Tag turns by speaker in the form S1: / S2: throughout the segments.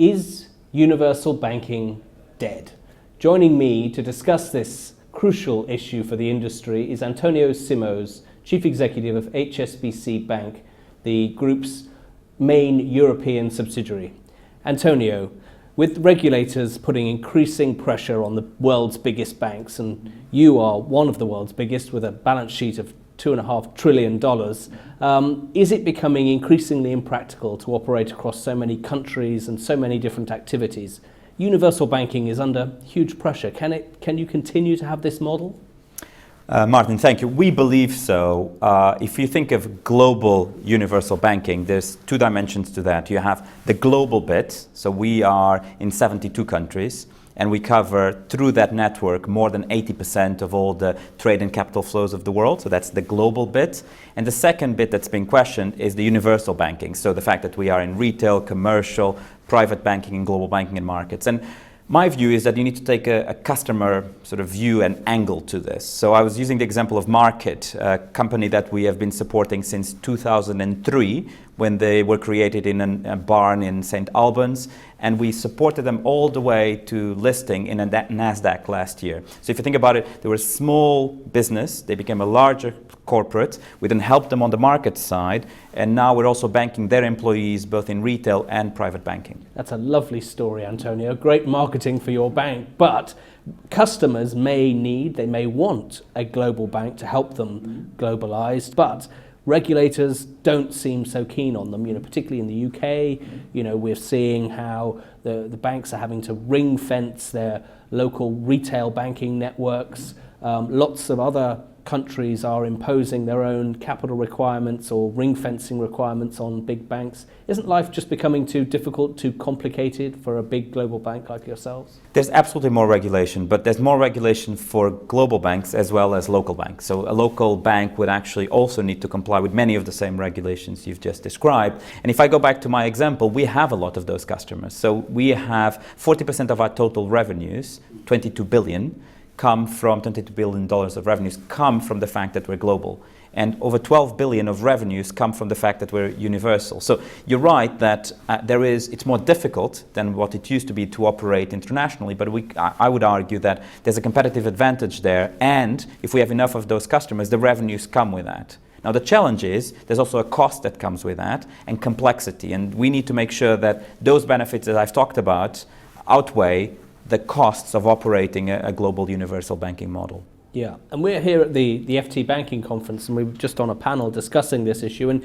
S1: Is universal banking dead? Joining me to discuss this crucial issue for the industry is António Simões, Chief Executive of HSBC Bank, the group's main European subsidiary. António, with regulators putting increasing pressure on the world's biggest banks, and you are one of the world's biggest with a balance sheet of $2.5 trillion, is it becoming increasingly impractical to operate across so many countries and so many different activities? Universal banking is under huge pressure. Can you continue to have this model?
S2: Martin, thank you. We believe so. If you think of global universal banking, there's two dimensions to that. You have the global bit, so we are in 72 countries, and we cover through that network more than 80% of all the trade and capital flows of the world, so that's the global bit. And the second bit that's been questioned is the universal banking, so the fact that we are in retail, commercial, private banking and global banking and markets. And my view is that you need to take a customer sort of view and angle to this. So I was using the example of Market, a company that we have been supporting since 2003 when they were created in a barn in St. Albans, and we supported them all the way to listing in a NASDAQ last year. So if you think about it, they were a small business, they became a larger corporate, we then helped them on the market side, and now we're also banking their employees both in retail and private banking.
S1: That's a lovely story, António. Great marketing for your bank, but customers may want a global bank to help them globalize, but regulators don't seem so keen on them, particularly in the UK. We're seeing how the banks are having to ring fence their local retail banking networks. Lots of other countries are imposing their own capital requirements or ring fencing requirements on big banks. Isn't life just becoming too difficult, too complicated for a big global bank like yourselves?
S2: There's absolutely more regulation, but there's more regulation for global banks as well as local banks. So a local bank would actually also need to comply with many of the same regulations you've just described. And if I go back to my example, we have a lot of those customers. So we have 40% of our total revenues, $22 billion of revenues come from the fact that we're global. And over 12 billion of revenues come from the fact that we're universal. So you're right that it's more difficult than what it used to be to operate internationally, but I would argue that there's a competitive advantage there, and if we have enough of those customers, the revenues come with that. Now the challenge is there's also a cost that comes with that and complexity, and we need to make sure that those benefits that I've talked about outweigh the costs of operating a global universal banking model.
S1: Yeah, and we're here at the FT Banking Conference, and we were just on a panel discussing this issue, and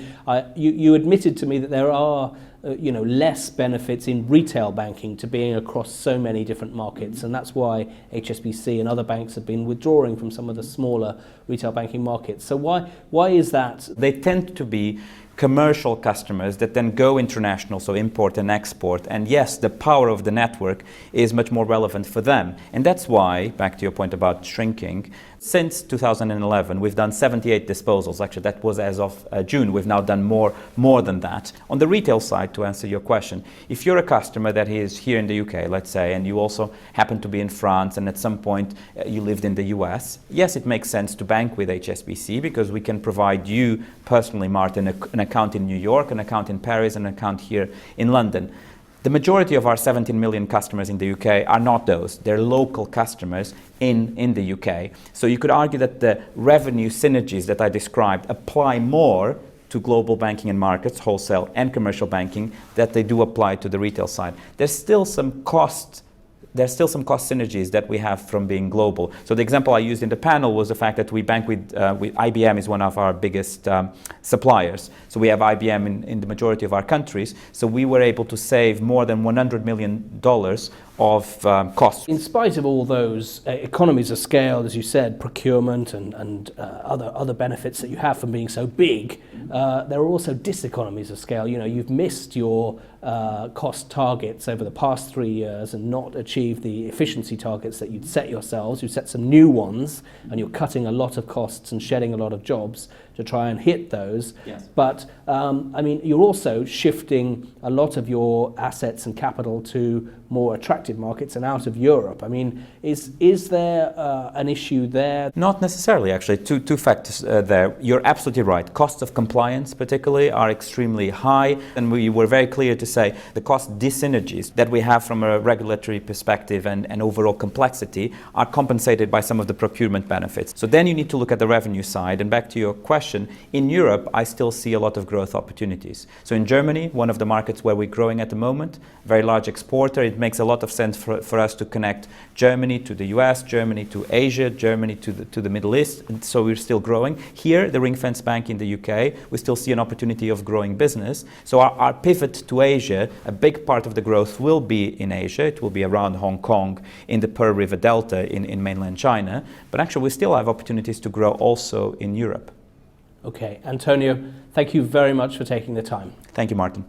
S1: you admitted to me that there are less benefits in retail banking to being across so many different markets, and that's why HSBC and other banks have been withdrawing from some of the smaller retail banking markets. So why is that?
S2: They tend to be commercial customers that then go international, so import and export. And yes, the power of the network is much more relevant for them. And that's why, back to your point about shrinking, since 2011, we've done 78 disposals. Actually, that was as of June. We've now done more than that. On the retail side, to answer your question, if you're a customer that is here in the UK, let's say, and you also happen to be in France, and at some point you lived in the US, yes, it makes sense to bank with HSBC because we can provide you personally, Martin, an account in New York, an account in Paris, an account here in London. The majority of our 17 million customers in the UK are not those. They're local customers in the UK. So you could argue that the revenue synergies that I described apply more to global banking and markets, wholesale and commercial banking, that they do apply to the retail side. There's still some cost synergies that we have from being global. So the example I used in the panel was the fact that we bank with IBM is one of our biggest suppliers. So we have IBM in the majority of our countries. So we were able to save more than $100 million of costs.
S1: In spite of all those economies of scale, as you said, procurement and other benefits that you have from being so big, there are also diseconomies of scale. You've missed your cost targets over the past 3 years and not achieved the efficiency targets that you'd set yourselves. You set some new ones, and you're cutting a lot of costs and shedding a lot of jobs. to try and hit those.
S2: Yes.
S1: But I mean, you're also shifting a lot of your assets and capital to more attractive markets and out of Europe. I mean, is there an issue there?
S2: Not necessarily, actually. Two factors there. You're absolutely right. Costs of compliance, particularly, are extremely high, and we were very clear to say the cost dyssynergies that we have from a regulatory perspective and overall complexity are compensated by some of the procurement benefits. So then you need to look at the revenue side. And back to your question, in Europe, I still see a lot of growth opportunities. So in Germany, one of the markets where we're growing at the moment, very large exporter, it makes a lot of sense for us to connect Germany to the US, Germany to Asia, Germany to the Middle East. And so we're still growing. Here, the Ring Fence Bank in the UK, we still see an opportunity of growing business. So our pivot to Asia, a big part of the growth will be in Asia. It will be around Hong Kong, in the Pearl River Delta in mainland China. But actually, we still have opportunities to grow also in Europe.
S1: Okay, Antonio, thank you very much for taking the time.
S2: Thank you, Martin.